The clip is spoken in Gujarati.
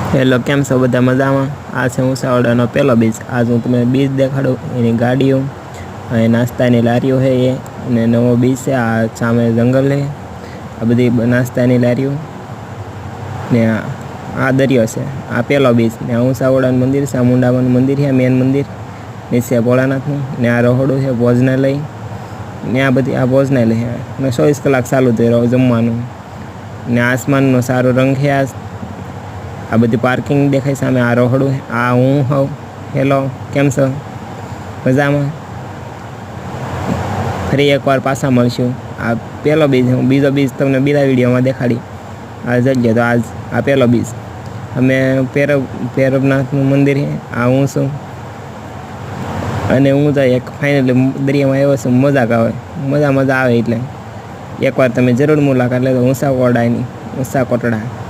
હેલો, કેમ છો બધા મજામાં? આ છે ઉસાવડાનો પહેલો બીચ. આજ હું તમને બીચ દેખાડું, એની ગાડીઓ અને નાસ્તાની લારીઓ છે એ, અને નવો બીચ છે. આ સામે જંગલ છે, આ બધી નાસ્તાની લારીઓ ને આ દરિયો છે. આ પહેલો બીચ ને આ ઉસાવડાનું મંદિર છે, મુંડામાનું મંદિર છે, મેન મંદિર નીચે ભોળાનાથનું ને આ રહોડું છે ભોજનાલય ને આ બધી આ ભોજનાલય છે ને 24 કલાક ચાલુ થઈ રહ્યો જમવાનું ને આસમાનનો સારો રંગ છે. આ બધી પાર્કિંગ દેખાય સામે. આ રહોડું આ હું હોઉં. હેલો, કેમ છો? મજામાં? ફરી એકવાર પાછા મળશું. આ પહેલો બીજ, હું બીજો બીજ તમને બીજા વિડીયોમાં દેખાડી. આ જગ્યા તો આજ આ પહેલો બીજ. અમે ભૈરવનાથનું મંદિર છે. આ હું છું અને હું તો એક ફાઇનલી દરિયામાં આવ્યો છું. મજા આવે એટલે એકવાર તમે જરૂર મુલાકાત લેજો ઉંસા કોટડા.